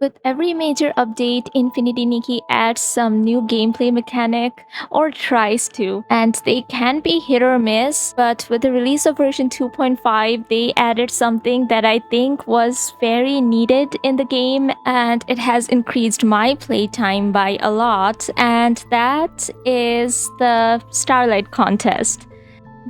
With every major update, Infinity Nikki adds some new gameplay mechanic or tries to, and they can be hit or miss. But with the release of version 2.5, they added something that I think was very needed in the game, and it has increased my playtime by a lot, and that is the Starlight contest.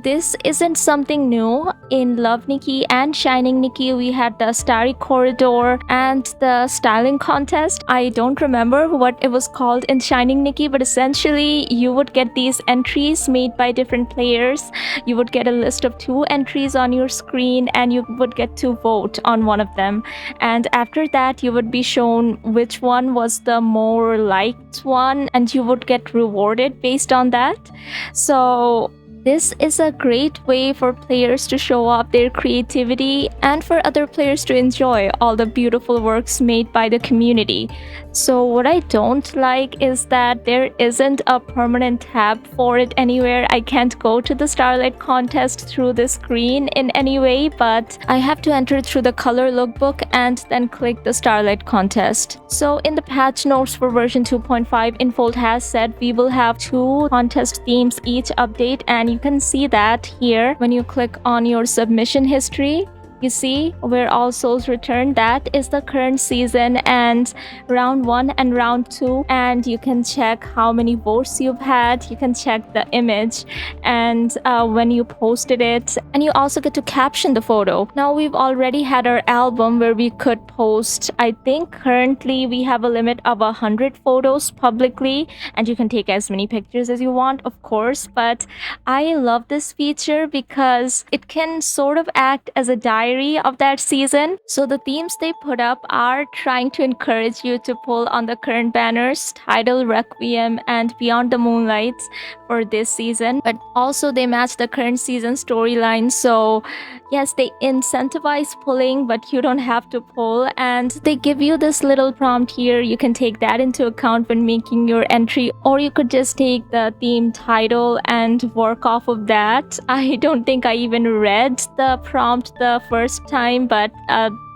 This isn't something new. In Love Nikki and Shining Nikki, we had the Starry Corridor and the styling contest. I don't remember what it was called in Shining Nikki, but essentially, you would get these entries made by different players. You would get a list of 2 entries on your screen, and you would get to vote on one of them. And after that, you would be shown which one was the more liked one, and you would get rewarded based on that. So, this is a great way for players to show off their creativity and for other players to enjoy all the beautiful works made by the community. So, what I don't like is that there isn't a permanent tab for it anywhere. I can't go to the Starlight contest through the screen in any way, but I have to enter through the color lookbook and then click the Starlight contest. So, in the patch notes for version 2.5, Infold has said we will have 2 contest themes each update, and you can see that here when you click on your submission history. You see where all souls return, that is the current season and round 1 and round 2, and you can check how many votes you've had. You can check the image and when you posted it, and you also get to caption the photo. Now we've already had our album where we could post, I think currently we have a limit of 100 photos publicly, and you can take as many pictures as you want, of course, but I love this feature because it can sort of act as a diary of that season. So the themes they put up are trying to encourage you to pull on the current banners, Tidal, Requiem, and Beyond the Moonlights for this season, but also they match the current season storyline. So yes, they incentivize pulling, but you don't have to pull, and they give you this little prompt here. You can take that into account when making your entry, or you could just take the theme title and work off of that. I don't think I even read the prompt the first time, but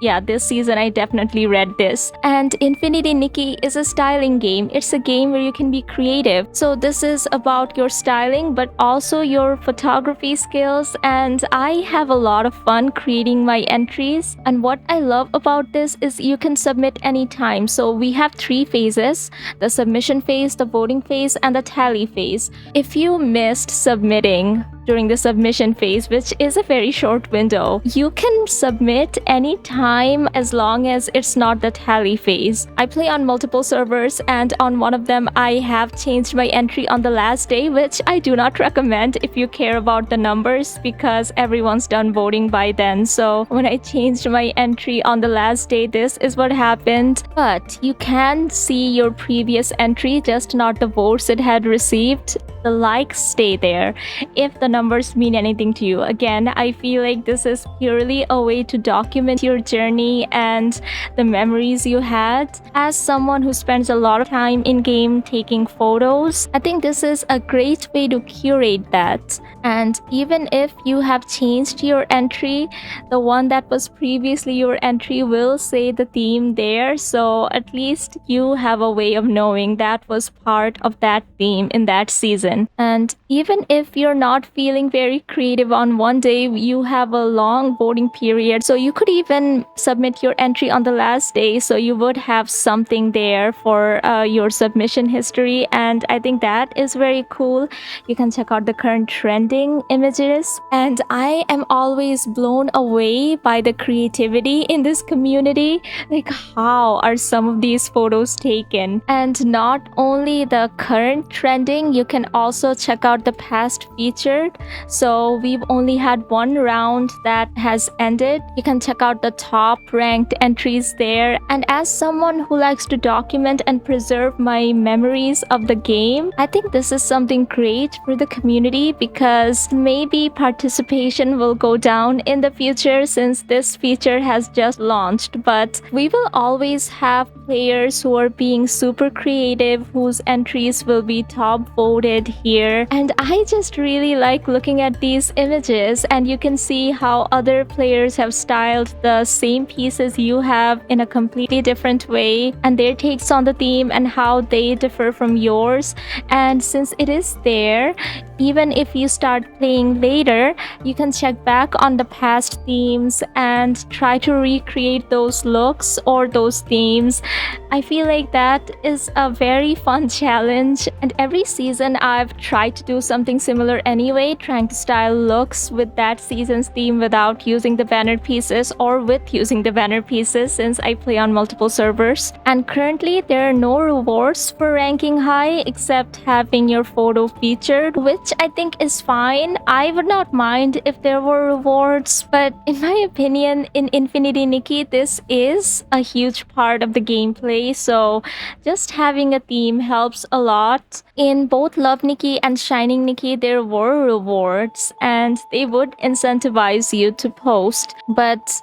yeah, this season I definitely read this. And Infinity Nikki is a styling game. It's a game where you can be creative. So this is about your styling, but also your photography skills. And I have a lot of fun creating my entries. And what I love about this is you can submit anytime. So we have 3 phases: the submission phase, the voting phase, and the tally phase. If you missed submitting during the submission phase, which is a very short window, you can submit anytime as long as it's not the tally phase. I play on multiple servers, and on one of them I have changed my entry on the last day, which I do not recommend if you care about the numbers, because everyone's done voting by then. So when I changed my entry on the last day, this is what happened. But you can see your previous entry, just not the votes it had received. The likes stay there if the numbers mean anything to you. Again, I feel like this is purely a way to document your journey and the memories you had. As someone who spends a lot of time in game taking photos, I think this is a great way to curate that. And even if you have changed your entry, the one that was previously your entry will say the theme there, so at least you have a way of knowing that was part of that theme in that season. And even if you're not feeling very creative on one day, you have a long voting period, so you could even submit your entry on the last day, so you would have something there for your submission history. And I think that is very cool. You can check out the current trending images, and I am always blown away by the creativity in this community. Like, how are some of these photos taken? And not only the current trending, you can also check out the past featured. So we've only had 1 round that has ended. You can check out the top ranked entries there. And as someone who likes to document and preserve my memories of the game, I think this is something great for the community, because maybe participation will go down in the future since this feature has just launched. But we will always have players who are being super creative, whose entries will be top voted here. And I just really like looking at these images, and you can see how other players have styled the same pieces you have in a completely different way, and their takes on the theme and how they differ from yours. And since it is there, even if you start playing later, you can check back on the past themes and try to recreate those looks or those themes. I feel like that is a very fun challenge, and every season I've tried to do something similar anyway, trying to style looks with that season's theme without using the banner pieces or with using the banner pieces, since I play on multiple servers. And currently there are no rewards for ranking high except having your photo featured, which I think is fine. I would not mind if there were rewards, but in my opinion, in Infinity Nikki, this is a huge part of the gameplay, so just having a theme helps a lot. In both Love Nikki and Shining Nikki, there were rewards and they would incentivize you to post, but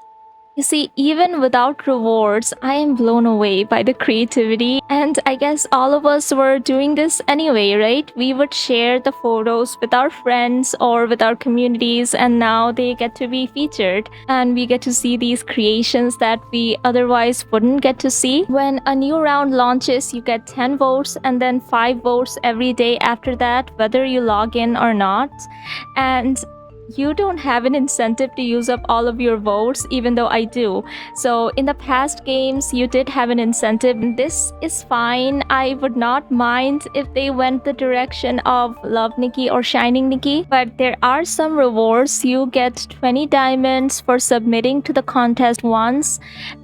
you see, even without rewards, I am blown away by the creativity. And I guess all of us were doing this anyway, right? We would share the photos with our friends or with our communities, and now they get to be featured. And we get to see these creations that we otherwise wouldn't get to see. When a new round launches, you get 10 votes and then 5 votes every day after that, whether you log in or not. And you don't have an incentive to use up all of your votes, even though I do. So in the past games, you did have an incentive. This is fine. I would not mind if they went the direction of Love Nikki or Shining Nikki, but there are some rewards. You get 20 diamonds for submitting to the contest once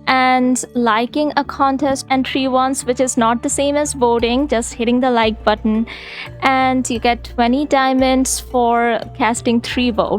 and liking a contest entry once, which is not the same as voting, just hitting the like button. And you get 20 diamonds for casting 3 votes.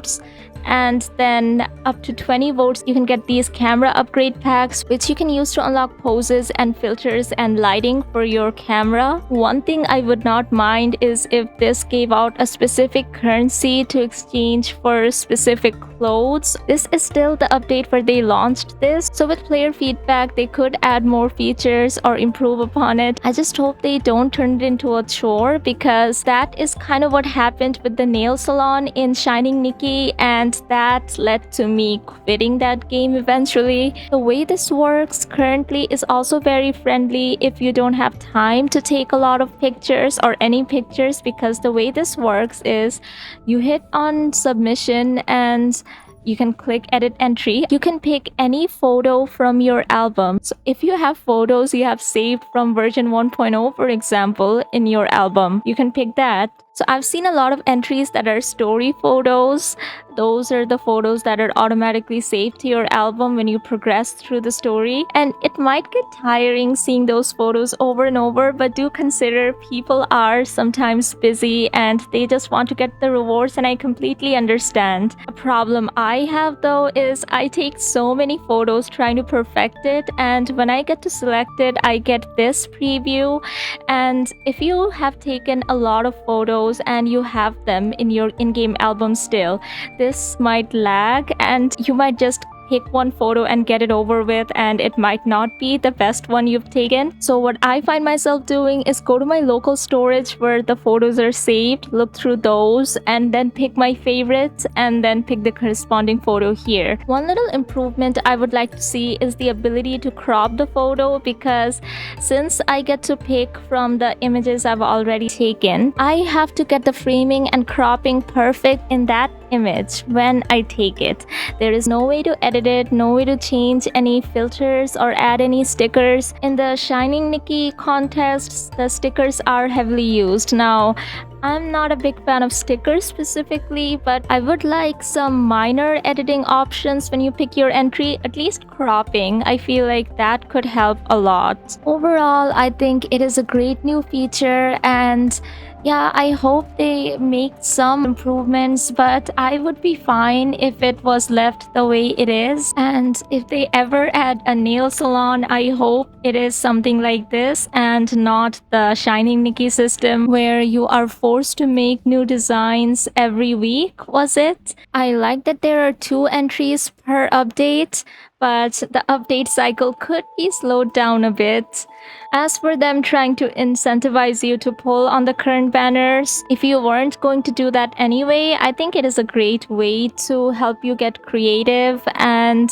And then up to 20 votes, you can get these camera upgrade packs, which you can use to unlock poses and filters and lighting for your camera. One thing I would not mind is if this gave out a specific currency to exchange for specific clothes. This is still the update where they launched this, so with player feedback they could add more features or improve upon it. I just hope they don't turn it into a chore, because that is kind of what happened with the nail salon in Shining Nikki, and that led to me quitting that game eventually. The way this works currently is also very friendly if you don't have time to take a lot of pictures or any pictures, because the way this works is you hit on submission and you can click edit entry. You can pick any photo from your album. So if you have photos you have saved from version 1.0, for example, in your album, you can pick that. So I've seen a lot of entries that are story photos. Those are the photos that are automatically saved to your album when you progress through the story. And it might get tiring seeing those photos over and over, but do consider people are sometimes busy and they just want to get the rewards, and I completely understand. A problem I have though is I take so many photos trying to perfect it, and when I get to select it, I get this preview. And if you have taken a lot of photos and you have them in your in-game album still, this might lag and you might just pick one photo and get it over with, and it might not be the best one you've taken. So what I find myself doing is go to my local storage where the photos are saved, look through those, and then pick my favorites and then pick the corresponding photo here. One little improvement I would like to see is the ability to crop the photo, because since I get to pick from the images I've already taken, I have to get the framing and cropping perfect in that image when I take it. There is no way to edit it, no way to change any filters or add any stickers. In the Shining Nikki contests, the stickers are heavily used. Now, I'm not a big fan of stickers specifically, but I would like some minor editing options when you pick your entry, at least cropping. I feel like that could help a lot. Overall, I think it is a great new feature, and yeah, I hope they make some improvements, but I would be fine if it was left the way it is. And if they ever add a nail salon, I hope it is something like this and not the Shining Nikki system where you are forced to make new designs every week, was it? I like that there are 2 entries per update, but the update cycle could be slowed down a bit. As for them trying to incentivize you to pull on the current banners, if you weren't going to do that anyway, I think it is a great way to help you get creative, and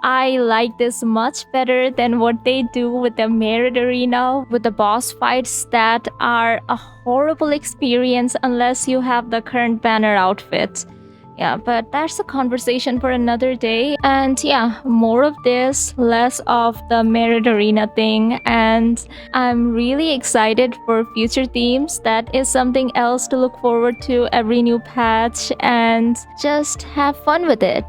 I like this much better than what they do with the Merit Arena with the boss fights that are a horrible experience unless you have the current banner outfit. Yeah, but that's a conversation for another day. And yeah, more of this, less of the Merit Arena thing. And I'm really excited for future themes. That is something else to look forward to every new patch and just have fun with it.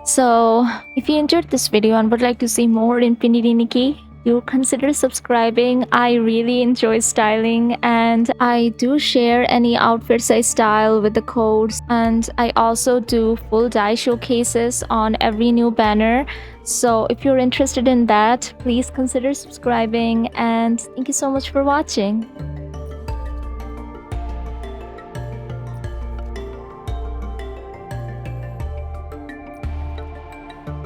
So, if you enjoyed this video and would like to see more Infinity Nikki, do consider subscribing. I really enjoy styling and I do share any outfits I style with the codes, and I also do full dye showcases on every new banner. So if you're interested in that, please consider subscribing, and thank you so much for watching.